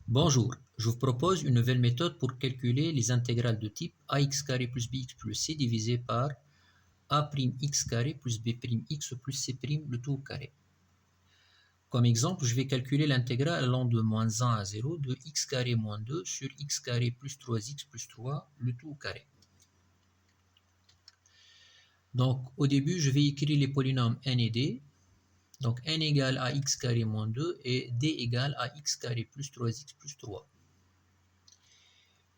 Bonjour, je vous propose une nouvelle méthode pour calculer les intégrales de type ax carré plus bx plus c divisé par a'x carré plus b'x plus c' le tout au carré. Comme exemple, je vais calculer l'intégrale allant de moins 1 à 0 de x carré moins 2 sur x carré plus 3x plus 3, le tout au carré. Donc au début, je vais écrire les polynômes n et d. Donc n égale à x carré moins 2 et d égale à x carré plus 3x plus 3.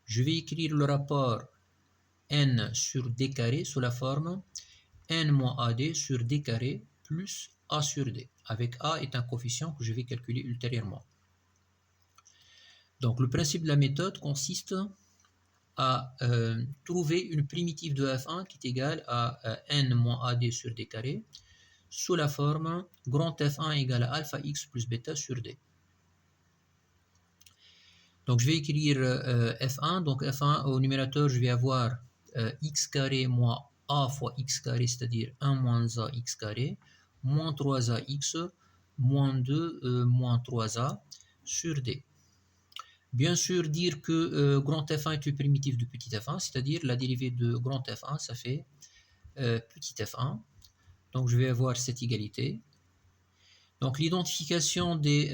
Je vais écrire le rapport n sur d carré sous la forme n moins ad sur d carré plus a sur d, avec a est un coefficient que je vais calculer ultérieurement. Donc le principe de la méthode consiste à trouver une primitive de f1 qui est égale à n moins ad sur d carré sous la forme grand f1 égale à alpha x plus bêta sur d. Donc je vais écrire f1, donc f1 au numérateur je vais avoir x carré moins a fois x carré, c'est-à-dire 1 moins a x carré, moins 3ax, moins 2 moins 3a sur d. Bien sûr, dire que grand f1 est une primitive de petit f1, c'est-à-dire la dérivée de grand f1, ça fait petit f1. Donc je vais avoir cette égalité. Donc l'identification des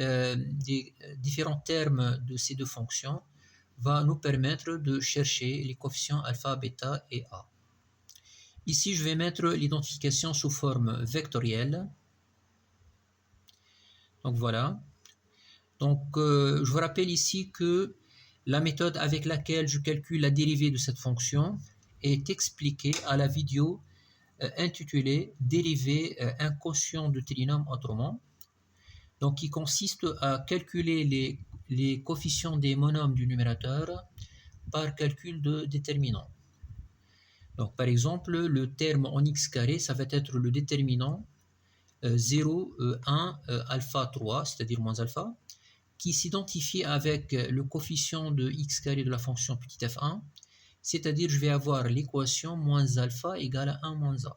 différents termes de ces deux fonctions va nous permettre de chercher les coefficients alpha, bêta et a. Ici, je vais mettre l'identification sous forme vectorielle. Donc voilà. Donc je vous rappelle ici que la méthode avec laquelle je calcule la dérivée de cette fonction est expliquée à la vidéo intitulée « Dériver un quotient de trinôme autrement ». Donc qui consiste à calculer les coefficients des monômes du numérateur par calcul de déterminant. Donc par exemple, le terme en x carré, ça va être le déterminant 0, 1, alpha 3, c'est-à-dire moins alpha, qui s'identifie avec le coefficient de x carré de la fonction petit f1, c'est-à-dire je vais avoir l'équation moins alpha égale à 1 moins a.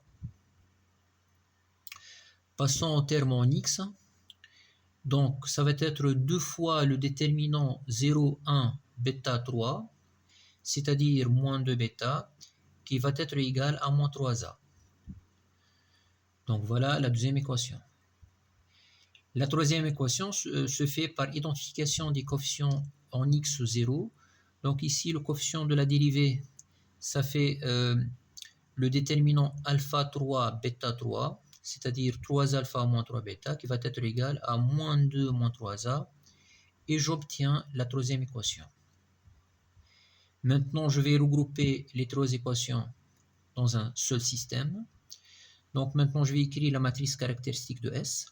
Passons au terme en x. Donc ça va être 2 fois le déterminant 0, 1, bêta 3, c'est-à-dire moins 2 bêta, qui va être égal à moins 3a. Donc voilà la deuxième équation. La troisième équation se fait par identification des coefficients en x0. Donc ici, le coefficient de la dérivée, ça fait le déterminant alpha 3, bêta 3, c'est-à-dire 3 alpha moins 3 bêta, qui va être égal à moins 2 moins 3a, et j'obtiens la troisième équation. Maintenant, je vais regrouper les trois équations dans un seul système. Donc maintenant, je vais écrire la matrice caractéristique de S.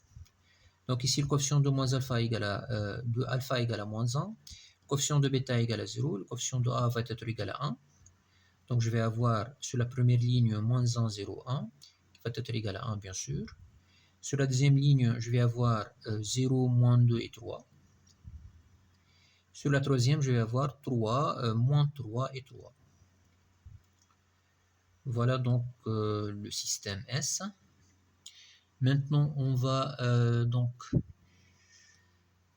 Donc ici, le coefficient de moins alpha égale à moins 1, le coefficient de bêta égale à 0, le coefficient de A va être égal à 1. Donc je vais avoir sur la première ligne moins 1, 0, 1, qui va être égal à 1 bien sûr. Sur la deuxième ligne, je vais avoir 0, moins 2 et 3. Sur la troisième, je vais avoir 3, moins 3 et 3. Voilà donc le système S. Maintenant, on va donc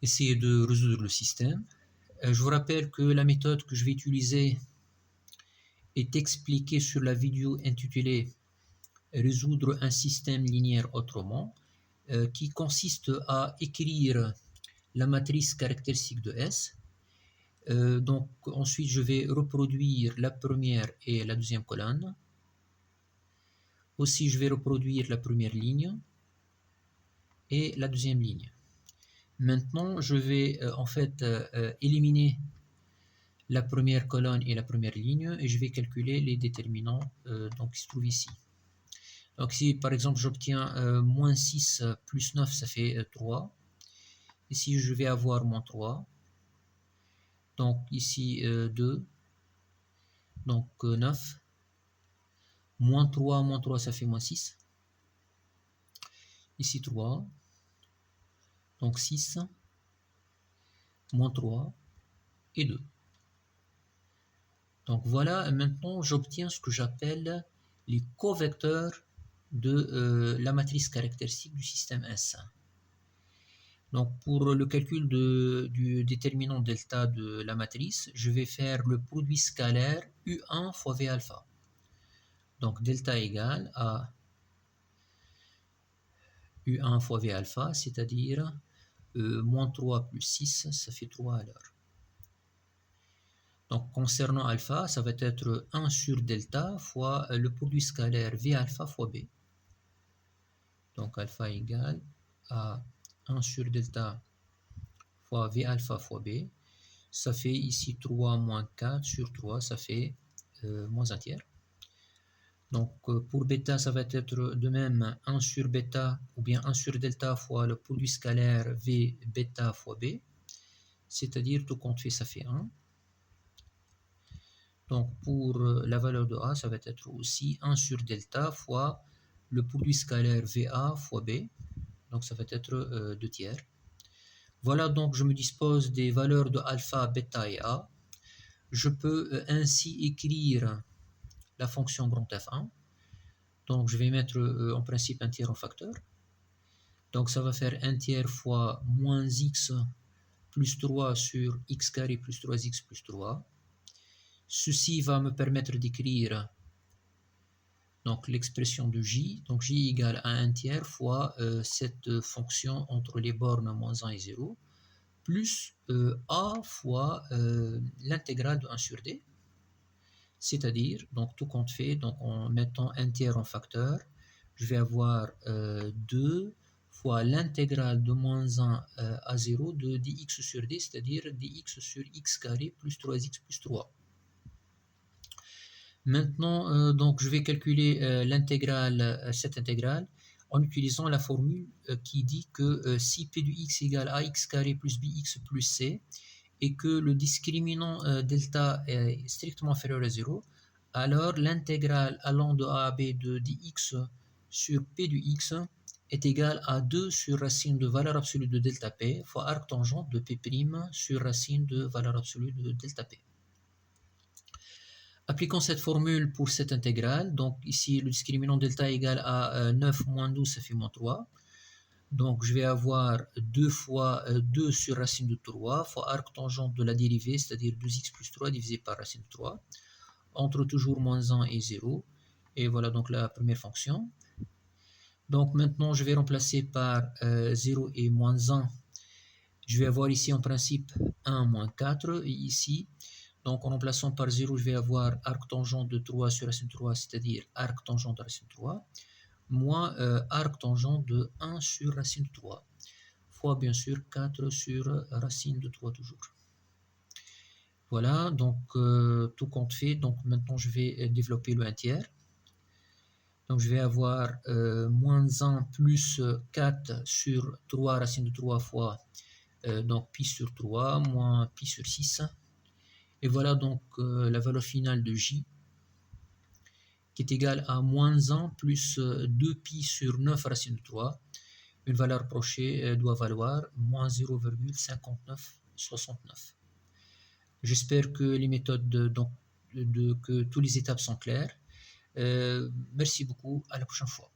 essayer de résoudre le système. Je vous rappelle que la méthode que je vais utiliser est expliquée sur la vidéo intitulée « Résoudre un système linéaire autrement » qui consiste à écrire la matrice caractéristique de S. Donc ensuite, je vais reproduire la première et la deuxième colonne. Aussi, je vais reproduire la première ligne et la deuxième ligne. Maintenant, je vais éliminer la première colonne et la première ligne et je vais calculer les déterminants qui se trouvent ici. Donc si par exemple j'obtiens moins 6 plus 9, ça fait 3. Ici, je vais avoir moins 3. Donc ici 2. Donc 9. Moins 3, ça fait moins 6. Ici 3. Donc 6. Moins 3 et 2. Donc voilà, maintenant j'obtiens ce que j'appelle les covecteurs de la matrice caractéristique du système S. Donc pour le calcul du déterminant delta de la matrice, je vais faire le produit scalaire U1 fois V alpha. Donc delta égale à U1 fois V alpha, c'est-à-dire moins 3 plus 6, ça fait 3 à l'heure. Donc concernant alpha, ça va être 1 sur delta fois le produit scalaire V alpha fois B. Donc alpha égale à 1 sur delta fois V alpha fois B. Ça fait ici 3 moins 4 sur 3, ça fait moins un tiers. Donc pour bêta, ça va être de même 1 sur bêta ou bien 1 sur delta fois le produit scalaire V bêta fois B. C'est-à-dire tout compte fait, ça fait 1. Donc pour la valeur de A, ça va être aussi 1 sur delta fois le produit scalaire VA fois B. Donc ça va être 2 tiers. Voilà, donc je me dispose des valeurs de alpha, bêta et A. Je peux ainsi écrire la fonction grand F1. Donc je vais mettre en principe un tiers en facteur. Donc ça va faire 1 tiers fois moins x plus 3 sur x carré plus 3x plus 3. Ceci va me permettre d'écrire donc l'expression de j. Donc j égale à 1 tiers fois cette fonction entre les bornes moins 1 et 0, plus a fois l'intégrale de 1 sur d. C'est-à-dire, donc tout compte fait, donc en mettant 1 tiers en facteur, je vais avoir 2 fois l'intégrale de moins 1 à 0 de dx sur d, c'est-à-dire dx sur x carré plus 3x plus 3. Maintenant, donc je vais calculer cette intégrale en utilisant la formule qui dit que si p de x égale ax carré plus bx plus c et que le discriminant delta est strictement inférieur à 0, alors l'intégrale allant de a à b de dx sur p de x est égale à 2 sur racine de valeur absolue de delta p fois arc tangent de p' sur racine de valeur absolue de delta p. Appliquons cette formule pour cette intégrale. Donc ici, le discriminant delta égale à 9 moins 12, ça fait moins 3. Donc je vais avoir 2 fois 2 sur racine de 3 fois arc tangent de la dérivée, c'est-à-dire 2x plus 3 divisé par racine de 3, entre toujours moins 1 et 0. Et voilà donc la première fonction. Donc maintenant, je vais remplacer par 0 et moins 1. Je vais avoir ici en principe 1 moins 4. Et ici, donc en remplaçant par 0, je vais avoir arc tangent de 3 sur racine de 3, c'est-à-dire arc tangent de racine de 3, moins arc tangent de 1 sur racine de 3, fois bien sûr 4 sur racine de 3 toujours. Voilà, donc tout compte fait. Donc maintenant, je vais développer le 1 tiers. Donc je vais avoir moins 1 plus 4 sur 3 racine de 3 fois donc pi sur 3 moins pi sur 6. Et voilà donc la valeur finale de j qui est égale à moins 1 plus 2pi sur 9 racine de 3. Une valeur approchée doit valoir moins 0,5969. J'espère que les méthodes, que toutes les étapes sont claires. Merci beaucoup, à la prochaine fois.